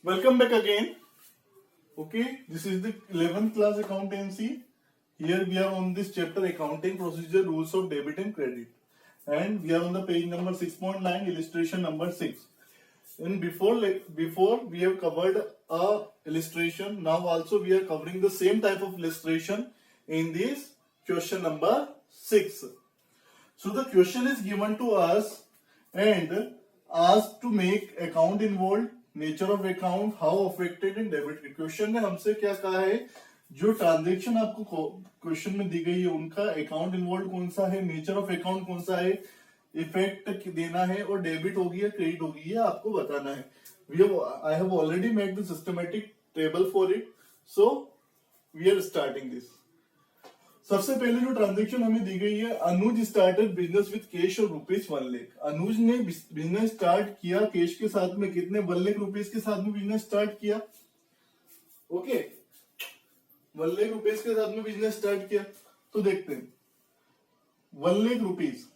Welcome back again. Okay, this is the 11th class accountancy. Here we are on this chapter accounting procedure rules of debit and credit. And we are on the page number 6.9 illustration number 6. And before we have covered a illustration. Now also we are covering the same type of illustration in this question number 6. So the question is given to us and asked to make account involved, nature of account, how affected in debit. Question ने हमसे क्या कहा है, जो transaction आपको question में दी गई है उनका अकाउंट इन्वॉल्व कौन सा है, नेचर ऑफ अकाउंट कौन सा है, इफेक्ट देना है और डेबिट होगी या क्रेडिट होगी ये आपको बताना है। I have already made the systematic table for it, so we are starting this. सबसे पहले जो ट्रांजेक्शन हमें दी गई है, Anuj started business with cash और ₹1,00,000। अनुज ने बिजनेस स्टार्ट किया कैश के साथ में, कितने ₹1,00,000 के साथ में बिजनेस स्टार्ट किया। ओके, ₹1,00,000 के साथ में बिजनेस स्टार्ट किया। तो देखते हैं ₹1,00,000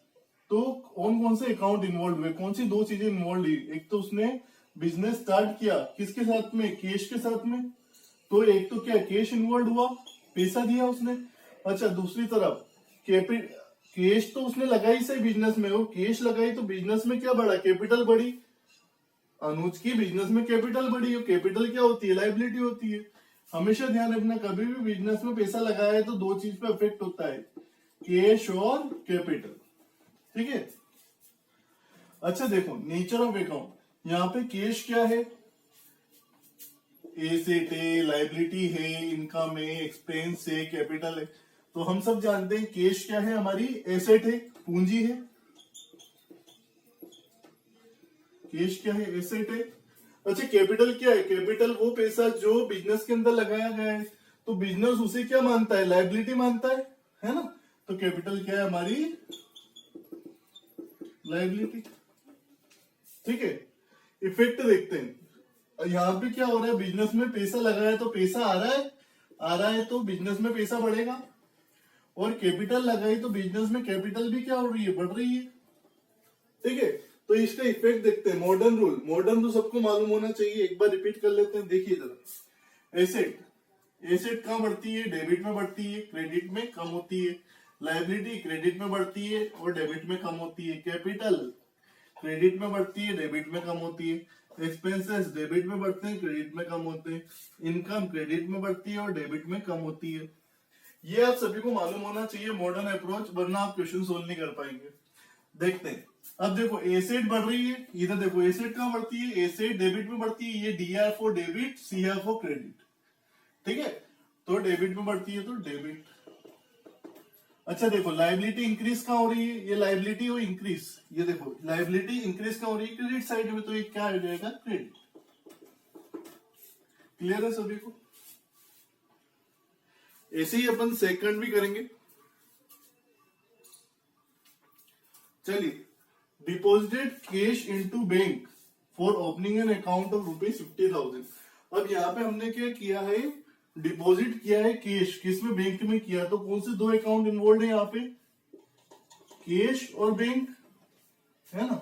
तो कौन कौन से अकाउंट इन्वॉल्व हुए, कौन सी दो चीजें इन्वॉल्व हुई। एक तो उसने बिजनेस स्टार्ट किया किसके साथ में, कैश के साथ में। तो एक तो क्या कैश इन्वॉल्व हुआ, पैसा दिया उसने। अच्छा, दूसरी तरफ कैश तो उसने लगाई से बिजनेस में, वो कैश लगाई तो बिजनेस में क्या बढ़ा, कैपिटल बढ़ी। अनुज की बिजनेस में कैपिटल बढ़ी, और कैपिटल क्या होती है, लाइबिलिटी होती है। हमेशा ध्यान रखना, कभी भी बिजनेस में पैसा लगाया है तो दो चीज पे अफेक्ट होता है, कैश और कैपिटल। ठीक है। अच्छा देखो, नेचर ऑफ अकाउंट, यहाँ पे कैश क्या है, एसेट है, लाइबिलिटी है, इनकम है, एक्सपेंस है, कैपिटल है। तो हम सब जानते हैं कैश क्या है, हमारी एसेट है, पूंजी है। कैश क्या है, एसेट है। अच्छा, कैपिटल क्या है, कैपिटल वो पैसा जो बिजनेस के अंदर लगाया गया है, तो बिजनेस उसे क्या मानता है, लाइबिलिटी मानता है ना। तो कैपिटल क्या है, हमारी लाइबिलिटी। ठीक है। इफेक्ट देखते हैं, यहां पे क्या हो रहा है, बिजनेस में पैसा लगाया तो पैसा आ रहा है तो बिजनेस में पैसा बढ़ेगा, और कैपिटल लगाई तो बिजनेस में कैपिटल भी क्या हो रही है, बढ़ रही है। ठीक है। तो इसका इफेक्ट देखते हैं। मॉडर्न रूल सबको मालूम होना चाहिए, एक बार रिपीट कर लेते हैं। देखिए जरा, एसेट कहाँ बढ़ती है, डेबिट में बढ़ती है, क्रेडिट में कम होती है। लाइबिलिटी क्रेडिट में बढ़ती है और डेबिट में कम होती है। कैपिटल क्रेडिट में बढ़ती है, डेबिट में कम होती है। एक्सपेंसेस डेबिट में बढ़ते हैं, क्रेडिट में कम होते हैं। इनकम क्रेडिट में बढ़ती है और डेबिट में कम होती है। ये आप सभी को मालूम होना चाहिए मॉडर्न अप्रोच, वरना आप क्वेश्चन सोल्व नहीं कर पाएंगे। देखते हैं। अब देखो, एसेट बढ़ रही है, इधर देखो एसेट कहाँ बढ़ती है, एसेट डेबिट में बढ़ती है। ये D R for debit, C R for credit. ठीक है। तो डेबिट में बढ़ती है तो डेबिट। अच्छा देखो, लाइबिलिटी इंक्रीज कहाँ हो रही है, ये लाइबिलिटी हो इंक्रीज। ये देखो, लाइबिलिटी इंक्रीज कहाँ हो रही है, क्रेडिट साइड में, तो ये क्या हो जाएगा, क्रेडिट। क्लियर है सभी को। ऐसे ही अपन सेकंड भी करेंगे। चलिए, deposited cash into bank for opening an account of ₹50,000। अब यहाँ पे हमने क्या किया है, डिपॉजिट किया है कैश, किसमें, बैंक में किया। तो कौन से दो अकाउंट इन्वॉल्व है यहाँ पे, कैश और बैंक, है ना।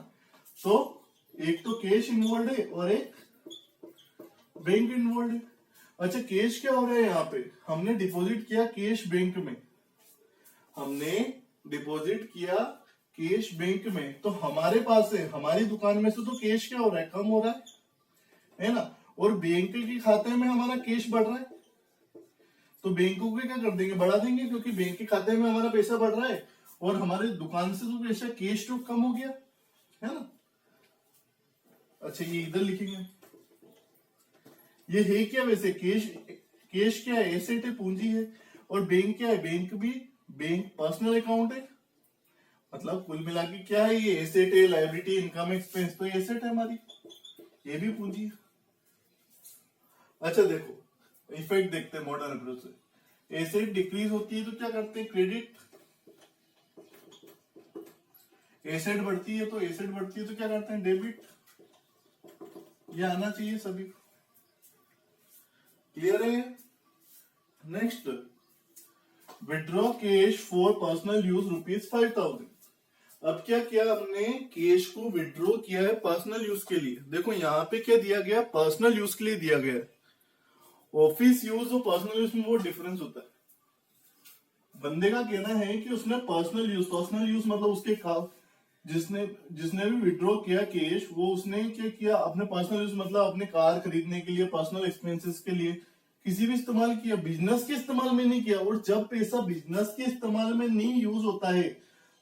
तो एक तो कैश इन्वॉल्व है और एक बैंक इन्वॉल्व है। अच्छा, कैश क्या हो रहा है, यहाँ पे हमने डिपॉजिट किया कैश बैंक में, हमने डिपॉजिट किया कैश बैंक में, तो हमारे पास है, हमारी दुकान में से तो कैश क्या हो रहा है, कम हो रहा है ना। और बैंक के खाते में हमारा कैश बढ़ रहा है, तो बैंक को क्या कर देंगे, बढ़ा देंगे, क्योंकि बैंक के खाते में हमारा पैसा बढ़ रहा है और हमारी दुकान से तो पैसा कैश तो कम हो गया, है ना। अच्छा, ये इधर लिखेंगे, ये है क्या वैसे, कैश क्या है, एसेट है, पूंजी है। और बैंक क्या है, बैंक पर्सनल अकाउंट है। मतलब कुल मिला के क्या है, ये एसेट है, लायबिलिटी, इनकम, एक्सपेंस, तो एसेट है हमारी, ये भी पूंजी है। अच्छा देखो, इफेक्ट देखते हैं मॉडर्न अप्रोच से। एसेट डिक्रीज होती है तो क्या करते हैं, क्रेडिट। एसेट बढ़ती है तो क्या करते हैं, डेबिट। ये आना चाहिए सभी को। क्लियर है। Next, withdraw cash for personal use ₹5,000। अब क्या किया हमने, कैश को विड्रॉ किया है पर्सनल यूज के लिए। देखो यहाँ पे क्या दिया गया, पर्सनल यूज के लिए दिया गया है। ऑफिस यूज और पर्सनल यूज में वो डिफरेंस होता है। बंदे का कहना है कि उसने पर्सनल यूज मतलब उसके जिसने जिसने भी विड्रॉ किया कैश, वो उसने क्या किया, अपने पर्सनल यूज मतलब अपने कार खरीदने के लिए, पर्सनल एक्सपेंसेस के लिए किसी भी इस्तेमाल किया, बिजनेस के इस्तेमाल में नहीं किया। और जब पैसा बिजनेस के इस्तेमाल में नहीं यूज होता है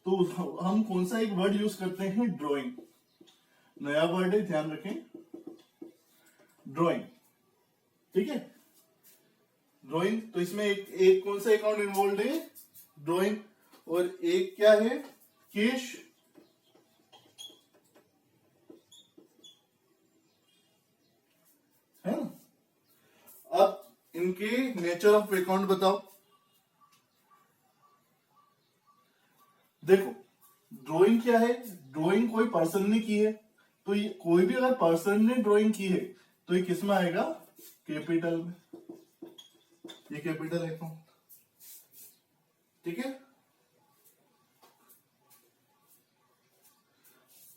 तो हम कौन सा एक वर्ड यूज करते हैं, ड्रॉइंग। नया वर्ड है, ध्यान रखें, ड्रॉइंग। ठीक है, ड्रॉइंग। तो इसमें एक कौन सा अकाउंट इन्वॉल्व है, ड्रॉइंग। और एक क्या है, कैश। है ना। अब इनके नेचर ऑफ अकाउंट बताओ। देखो ड्राइंग क्या है, ड्राइंग कोई पर्सन ने की है, तो ये कोई भी अगर पर्सन ने ड्राइंग की है तो ये किस में आएगा, कैपिटल में। ये कैपिटल अकाउंट। ठीक है,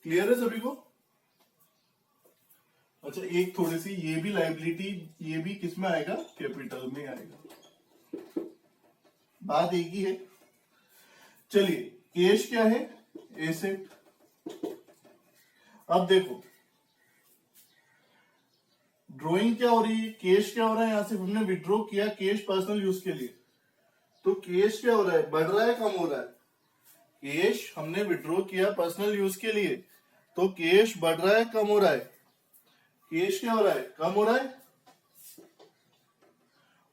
क्लियर है सभी को। अच्छा एक थोड़ी सी ये भी लाइबिलिटी, ये भी किस में आएगा, कैपिटल में आएगा। बात एक ही है। चलिए कैश क्या है, एसेट। अब देखो ड्राइंग क्या हो रही है, कैश क्या हो रहा है, यहां से हमने विड्रॉ किया कैश पर्सनल यूज के लिए, तो कैश क्या हो रहा है, बढ़ रहा है कम हो रहा है। कैश हमने विड्रॉ किया पर्सनल यूज के लिए, तो कैश बढ़ रहा है कम हो रहा है, कैश क्या हो रहा है, कम हो रहा है।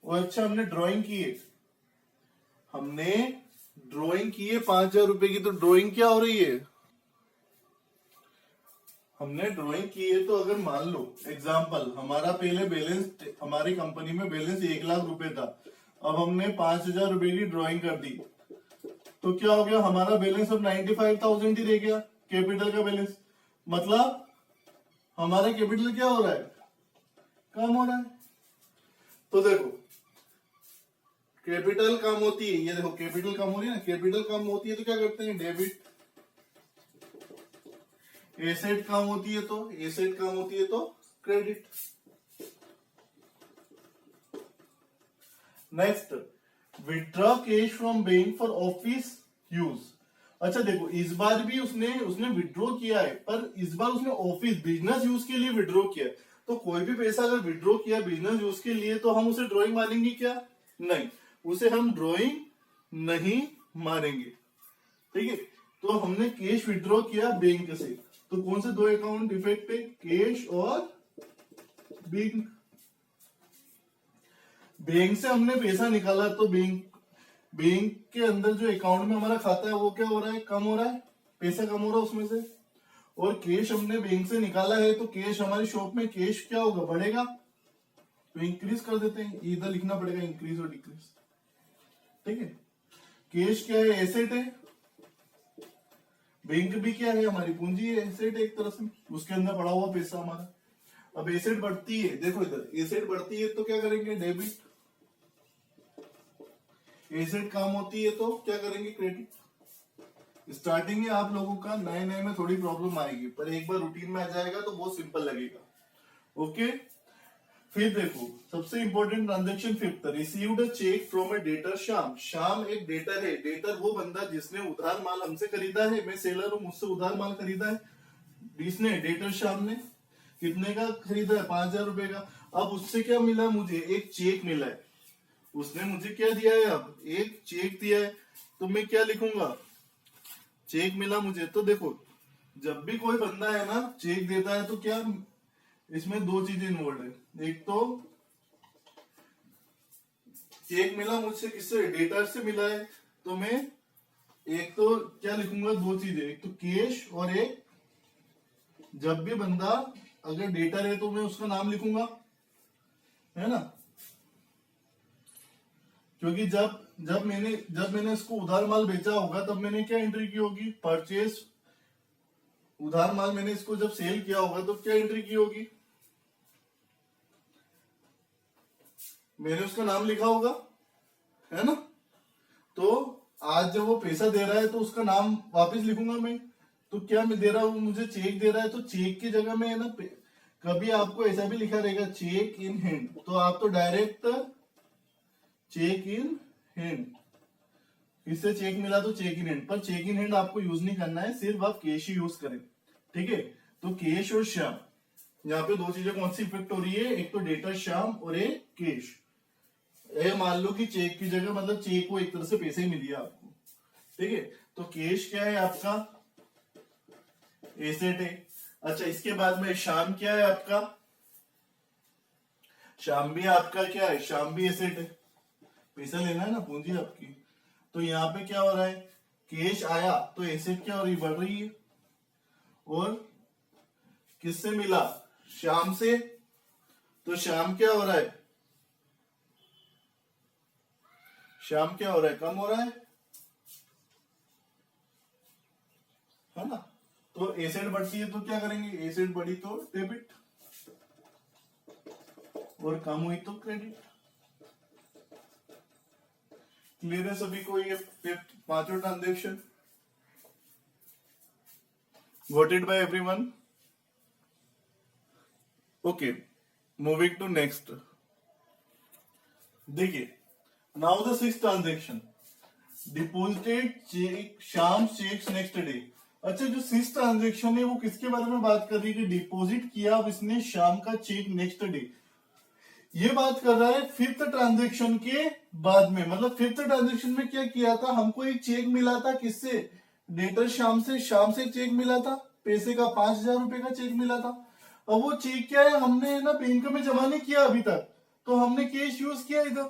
और अच्छा हमने ड्राइंग की है, हमने ड्राइंग की है 5,000 रुपए की, तो ड्राइंग क्या हो रही है, हमने ड्राइंग की है। तो अगर मान लो एग्जांपल, हमारा पहले बैलेंस, हमारी कंपनी में बैलेंस 1,00,000 रुपए था, अब हमने 5,000 रुपए की ड्राइंग कर दी, तो क्या हो गया, हमारा बैलेंस अब 95,000 ही रह गया, कैपिटल का बैलेंस। मतलब हमारा कैपिटल क्या हो रहा है, कम हो रहा है। तो देखो कैपिटल कम होती है, ये देखो कैपिटल कम हो रही है ना, कैपिटल कम होती है तो क्या करते हैं, डेबिट। एसेट कम होती है तो, एसेट कम होती है तो credit. Next, withdraw cash from bank for office use. अच्छा देखो इस बार भी उसने उसने विड्रॉ किया है, पर इस बार उसने ऑफिस बिजनेस यूज के लिए विड्रॉ किया है। तो कोई भी पैसा अगर विड्रॉ किया बिजनेस यूज के लिए, तो हम उसे ड्राइंग मानेंगे क्या, नहीं, उसे हम ड्राइंग नहीं मानेंगे। ठीक है, तो हमने कैश विड्रॉ किया बैंक से, तो कौन से दो अकाउंट इफेक्ट है, कैश और बैंक। बैंक से हमने पैसा निकाला, तो बैंक के अंदर जो अकाउंट में हमारा खाता है वो क्या हो रहा है, कम हो रहा है, पैसा कम हो रहा है उसमें से। और कैश हमने बैंक से निकाला है, तो कैश हमारी शॉप में कैश क्या होगा, बढ़ेगा, तो इंक्रीज कर देते हैं, इधर लिखना पड़ेगा इंक्रीज और डिक्रीज। ठीक है, कैश क्या है, एसेट है, बैंक भी क्या है, हमारी पूंजी है, एसेट है एक तरह से, उसके अंदर पड़ा हुआ पैसा हमारा। अब एसेट बढ़ती है, देखो इधर एसेट बढ़ती है तो क्या करेंगे, डेबिट। एसेट कम होती है तो क्या करेंगे, क्रेडिट। स्टार्टिंग में आप लोगों का नए नए में थोड़ी प्रॉब्लम आएगी, पर एक बार रूटीन में आ जाएगा तो बहुत सिंपल लगेगा। ओके, फिर देखो सबसे important transaction fifth, received a cheque from a debtor Shyam. Shyam एक डेटर है, डेटर वो बंदा जिसने उधार माल हमसे खरीदा है, मैं सेलर हूं, मुझसे उधार माल खरीदा है, जिसने डेटर श्याम ने कितने का खरीदा है, 5,000 रुपए का। अब उससे क्या मिला, मुझे एक चेक मिला है, उसने मुझे क्या दिया है, अब एक चेक दिया है, तो मैं क्या लिखूंगा, चेक मिला मुझे। तो देखो जब भी कोई बंदा है ना चेक देता है, तो क्या इसमें दो चीजें इन्वॉल्व है, एक तो चेक मिला मुझसे, किससे, डेटर से मिला है, तो मैं एक तो क्या लिखूंगा, दो चीजें, एक तो कैश और एक, जब भी बंदा अगर डेटर है तो मैं उसका नाम लिखूंगा, है ना, क्योंकि जब जब मैंने इसको उधार माल बेचा होगा तब मैंने क्या एंट्री की होगी, परचेज। उधार माल मैंने इसको जब सेल किया होगा तो क्या एंट्री की होगी, मैंने उसका नाम लिखा होगा, है ना। तो आज जब वो पैसा दे रहा है तो उसका नाम वापस लिखूंगा मैं। तो क्या मैं दे रहा हूँ, मुझे चेक दे रहा है, तो चेक की जगह में है ना, कभी आपको ऐसा भी लिखा रहेगा चेक इन हैंड, तो आप तो डायरेक्ट चेक इन हैंड, इससे चेक मिला तो चेक इन हैंड, पर चेक इन हैंड आपको यूज नहीं करना है, सिर्फ आप कैश ही यूज करें। ठीक है, तो कैश और श्याम, यहाँ पे दो चीजें कौन सी इफेक्ट हो रही है, एक तो डेटर श्याम और एक कैश। ये मान लो कि चेक की जगह मतलब चेक को एक तरह से पैसे ही मिल गया आपको। ठीक है, तो कैश क्या है आपका, एसेट है। अच्छा, इसके बाद में श्याम क्या है आपका, श्याम भी आपका क्या है, श्याम भी एसेट है, पैसा लेना है ना, पूंजी आपकी। तो यहाँ पे क्या हो रहा है, कैश आया तो एसेट क्या हो रही, बढ़ रही है, और किससे मिला, श्याम से, तो श्याम क्या हो रहा है, श्याम क्या हो रहा है, कम हो रहा है ना। तो एसेट बढ़ती है तो क्या करेंगे, एसेट बढ़ी तो डेबिट, और कम हुई तो क्रेडिट। क्लियर है सभी को ये पांचों transaction, got it bye everyone. Okay, moving to next. देखिए, now the sixth transaction, deposited cheque, Shyam checks next day. अच्छा, जो सिक्स्थ ट्रांजेक्शन है वो किसके बारे में बात कर रही है कि डिपॉजिट किया अब इसने श्याम का चेक नेक्स्ट डे। ये बात कर रहा है फिफ्थ ट्रांजेक्शन के बाद में, मतलब फिफ्थ ट्रांजेक्शन में क्या किया था, हमको एक चेक मिला था किससे, डेटर श्याम से, श्याम से एक चेक मिला था पैसे का, 5,000 रुपए का चेक मिला था। अब वो चेक क्या है, हमने ना बैंक में जमा नहीं किया अभी तक, तो हमने कैश यूज किया, इधर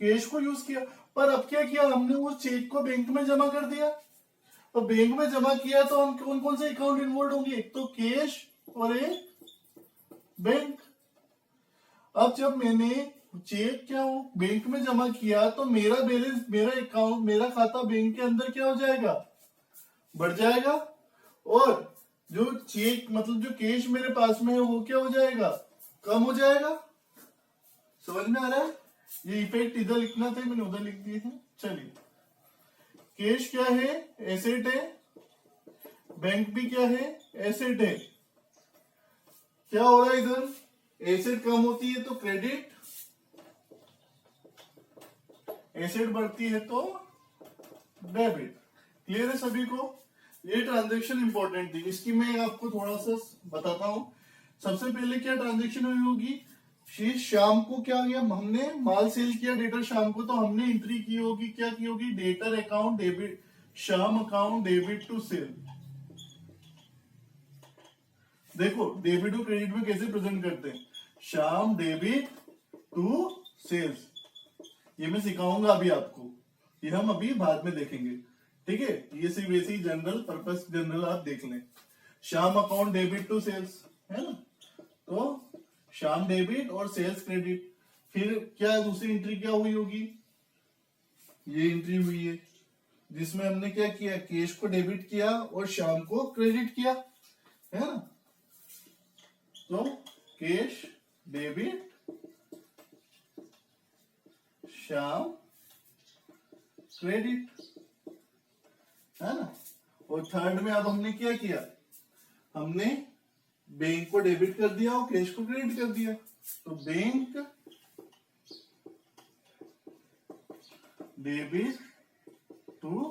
कैश को यूज किया। पर अब क्या किया, हमने उस चेक को बैंक में जमा कर दिया, और बैंक में जमा किया तो हम कौन कौन से अकाउंट इन्वॉल्व होंगे, एक तो कैश और एक बैंक। अब जब मैंने चेक क्या हो बैंक में जमा किया तो मेरा बैलेंस, मेरा अकाउंट, मेरा खाता बैंक के अंदर क्या हो जाएगा, बढ़ जाएगा, और जो चेक मतलब जो कैश मेरे पास में है वो क्या हो जाएगा, कम हो जाएगा। समझ में आ रहा है, ये इफेक्ट इधर लिखना था, मैंने उधर लिख दिए हैं। चलिए, कैश क्या है, एसेट है, बैंक भी क्या है, एसेट है। क्या हो रहा है इधर, एसेट कम होती है तो क्रेडिट, एसेट बढ़ती है तो डेबिट। क्लियर है सभी को, ये ट्रांजैक्शन इंपॉर्टेंट थी, इसकी मैं आपको थोड़ा सा बताता हूं। सबसे पहले क्या ट्रांजैक्शन हुई होगी, श्याम को क्या किया, हमने माल सेल किया डेटर श्याम को, तो हमने एंट्री की होगी, क्या की होगी, debtor account debit, Shyam account debit to sale. देखो डेबिट और क्रेडिट में कैसे प्रेजेंट करते हैं, श्याम डेबिट टू सेल्स, ये मैं सिखाऊंगा अभी आपको, ये हम अभी बाद में देखेंगे। ठीक है, ये सिर्फ वैसे ही जनरल पर्पस, जनरल आप देख लें। Shyam account debit to sales है ना, तो श्याम डेबिट और सेल्स क्रेडिट। फिर क्या दूसरी एंट्री क्या हुई होगी, ये एंट्री हुई है जिसमें हमने क्या किया, कैश को डेबिट किया और श्याम को क्रेडिट किया, है ना। तो कैश डेबिट श्याम क्रेडिट, है ना। और थर्ड में अब हमने क्या किया, हमने बैंक को डेबिट कर दिया और कैश को क्रेडिट कर दिया, तो बैंक डेबिट टू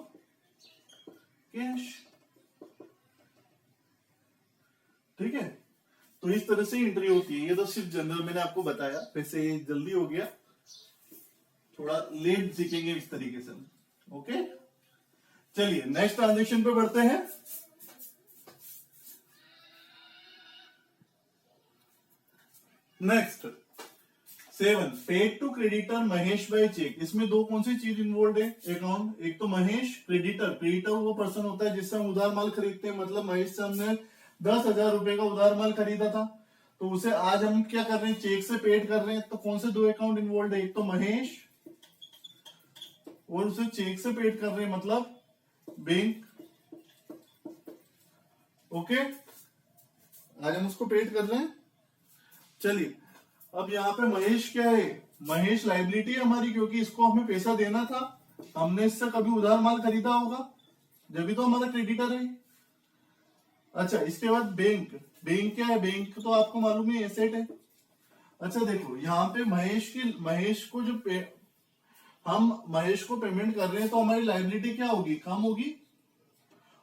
कैश। ठीक है, तो इस तरह से एंट्री होती है। ये तो सिर्फ जनरल मैंने आपको बताया, वैसे ये जल्दी हो गया, थोड़ा लेट सीखेंगे इस तरीके से। ओके, चलिए नेक्स्ट ट्रांजेक्शन पे बढ़ते हैं। Next 7, paid to creditor Mahesh by cheque. इसमें दो कौन सी चीज इन्वॉल्व है, अकाउंट, एक तो महेश, क्रेडिटर, क्रेडिटर वो पर्सन होता है जिससे हम उधार माल खरीदते हैं, मतलब महेश से हमने 10,000 रुपए का उधार माल खरीदा था, तो उसे आज हम क्या कर रहे हैं, चेक से पेड कर रहे हैं। तो कौन से दो अकाउंट इन्वॉल्व है, एक तो महेश और उसे चेक से पेड कर रहे हैं, मतलब बैंक। ओके, आज हम उसको पेड कर रहे हैं। चलिए, अब यहाँ पे महेश क्या है, महेश लाइबिलिटी है हमारी, क्योंकि इसको हमें पैसा देना था, हमने इससे कभी उधार माल खरीदा होगा, जब भी तो हमारा क्रेडिटर है। अच्छा, इसके बाद बैंक। बैंक क्या है? बैंक तो आपको मालूम है एसेट है। अच्छा देखो, यहाँ पे महेश को हम महेश को पेमेंट कर रहे हैं, तो हमारी लायबिलिटी क्या होगी? कम होगी।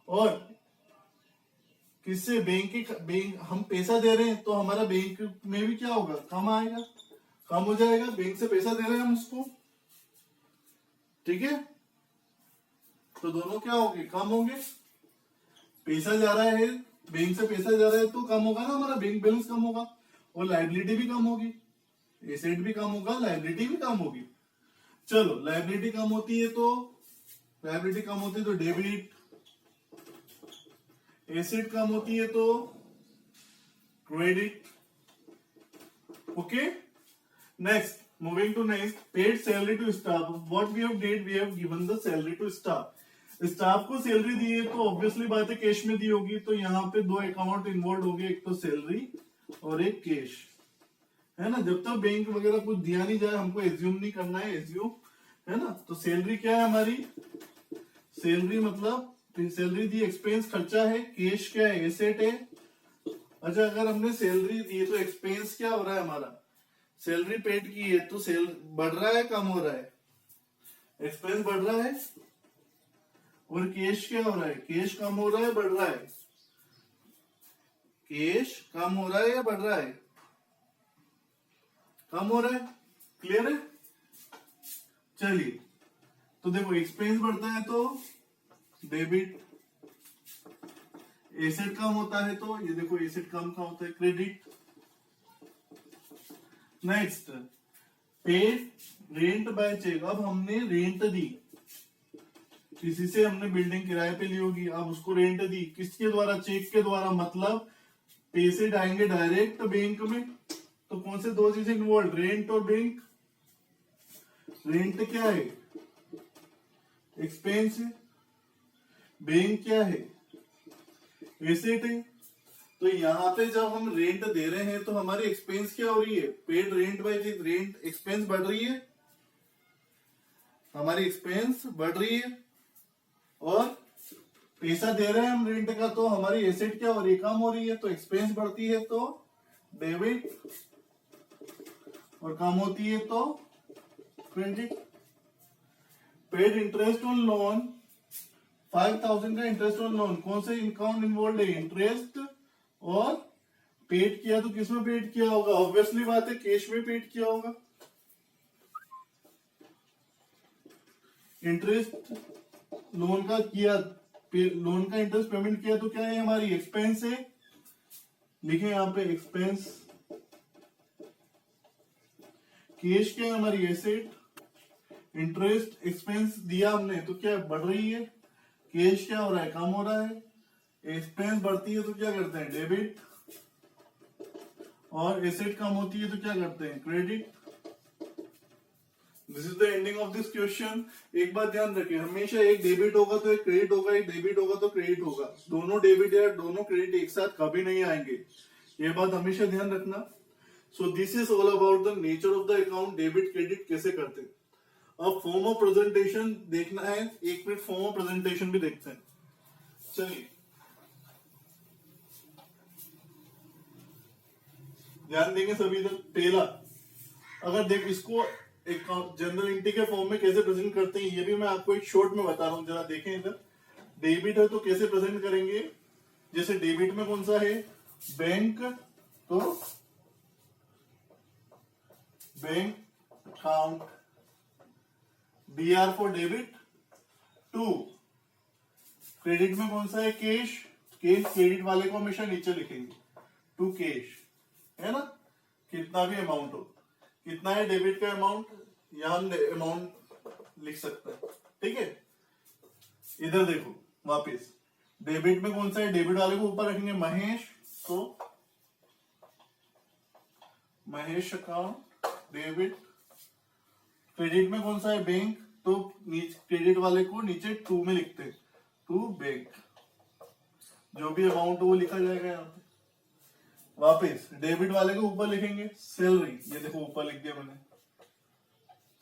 और किससे? बैंक हम पैसा दे रहे हैं, तो हमारा बैंक में भी क्या होगा? कम आएगा, कम हो जाएगा। बैंक से पैसा दे रहे हैं हम उसको, ठीक है, तो दोनों क्या होंगे? कम होंगे। पैसा जा रहा है, बैंक से पैसा जा रहा है तो कम होगा ना, हमारा बैंक बैलेंस कम होगा, और लायबिलिटी भी कम होगी। एसेट भी कम होगा, लायबिलिटी भी कम होगी। चलो, लायबिलिटी कम होती है तो डेबिट, एसेट कम होती है तो credit. Okay, next, moving to next, paid salary to staff. What we have did, we have given the salary to staff. Staff को सैलरी दी है तो ऑब्वियसली बात है कैश में दी होगी, तो यहाँ पे दो अकाउंट इन्वॉल्व होंगे, एक तो सैलरी और एक कैश, है ना। जब तक बैंक वगैरह कुछ दिया नहीं जाए, हमको एज्यूम नहीं करना है, एज्यूम, है ना। तो सैलरी क्या है हमारी? सैलरी मतलब सैलरी दी, एक्सपेंस खर्चा है, कैश क्या है? एसेट है। अच्छा, अगर हमने सैलरी दी है तो एक्सपेंस क्या हो रहा है हमारा? सैलरी पेड की है तो सेल बढ़ रहा है, कम हो रहा है? एक्सपेंस बढ़ रहा है। और कैश क्या हो रहा है? कैश कम हो रहा है, बढ़ रहा है? कैश कम हो रहा है या बढ़ रहा है? कम हो रहा है। क्लियर है? चलिए, तो देखो, एक्सपेंस बढ़ता है तो डेबिट, एसेट कम होता है तो ये देखो, एसेट कम का होता है credit. Next, paid rent by cheque. अब हमने रेंट दी, किसी से हमने बिल्डिंग किराए पे ली होगी, अब उसको रेंट दी, किसके द्वारा? चेक के द्वारा। मतलब पैसे आएंगे डायरेक्ट बैंक में, तो कौन से दो चीजें इन्वॉल्व? रेंट और बैंक। रेंट क्या है? एक्सपेंस है। बैंक क्या है? एसेट है। तो यहाँ पे जब हम रेंट दे रहे हैं तो हमारी एक्सपेंस क्या हो रही है? Paid rent by cheque, rent expense बढ़ रही है, हमारी एक्सपेंस बढ़ रही है। और पैसा दे रहे हैं हम रेंट का, तो हमारी एसेट क्या हो रही है? कम हो रही है, तो एक्सपेंस बढ़ती है तो डेबिट, और कम होती है तो credit. Paid interest on loan, 5000 का इंटरेस्ट ऑन लोन, कौन से अकाउंट इन्वॉल्व है? इंटरेस्ट। और पेड किया तो किसमें पेड किया होगा? ऑब्वियसली बात है, कैश में पेड किया होगा। इंटरेस्ट लोन का किया, लोन का इंटरेस्ट पेमेंट किया तो क्या है? हमारी एक्सपेंस है। लिखे यहाँ पे एक्सपेंस। कैश क्या है? हमारी एसेट। इंटरेस्ट एक्सपेंस दिया हमने तो क्या बढ़ रही है? कैश क्या हो रहा है? कम हो रहा है। एक्सपेंस बढ़ती है तो क्या करते हैं? डेबिट। और एसेट कम होती है तो क्या करते हैं? Credit. This is the ending of this question. एक बात ध्यान रखिए, हमेशा एक डेबिट होगा तो एक क्रेडिट होगा, एक डेबिट होगा तो क्रेडिट होगा। दोनों डेबिट या दोनों क्रेडिट एक साथ कभी नहीं आएंगे, ये बात हमेशा ध्यान रखना। सो this is all about the nature of the account, debit credit कैसे करते हैं। अब फॉर्म ऑफ प्रेजेंटेशन देखना है, एक मिनट फॉर्म ऑफ प्रेजेंटेशन भी देखते हैं। चलिए ध्यान देंगे सभी तक। पहला, अगर देख इसको एक जनरल एंट्री के फॉर्म में कैसे प्रेजेंट करते हैं, ये भी मैं आपको एक शॉर्ट में बता रहा हूं, जरा देखें इधर। डेबिट है तो कैसे प्रेजेंट करेंगे? जैसे डेबिट में कौन सा है? बैंक, तो bank account, BR for debit. To, credit में कौन सा है? कैश। कैश क्रेडिट वाले को हमेशा नीचे लिखेंगे, टू कैश, है ना। कितना भी अमाउंट हो, कितना है डेबिट का अमाउंट, यहां हम अमाउंट लिख सकते हैं, ठीक है। इधर देखो वापस, डेबिट में कौन सा है? डेबिट वाले को ऊपर रखेंगे महेश, तो महेश अकाउंट डेबिट। क्रेडिट में कौन सा है? बैंक, तो क्रेडिट वाले को नीचे टू में लिखते हैं, टू बैंक। जो भी अमाउंट हो वो लिखा जाएगा यहाँ पे। वापस डेबिट वाले को ऊपर लिखेंगे सैलरी, ये देखो ऊपर लिख दिया मैंने,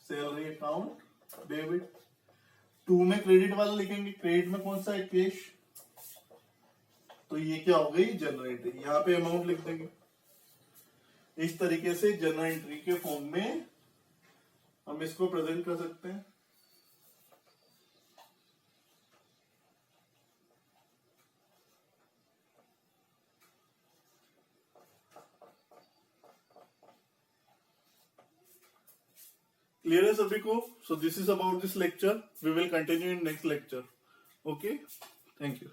सैलरी अकाउंट डेबिट। टू में क्रेडिट वाला लिखेंगे, क्रेडिट में कौन सा है, कैश, तो ये क्या हो गई, जर्नल एंट्री, यहाँ पे अमाउंट लिख देंगे। इस तरीके से जर्नल एंट्री के फॉर्म में हम इसको प्रेजेंट कर सकते हैं। क्लियर है सभी को? So this is about this lecture, we will continue in next lecture. Okay, thank you.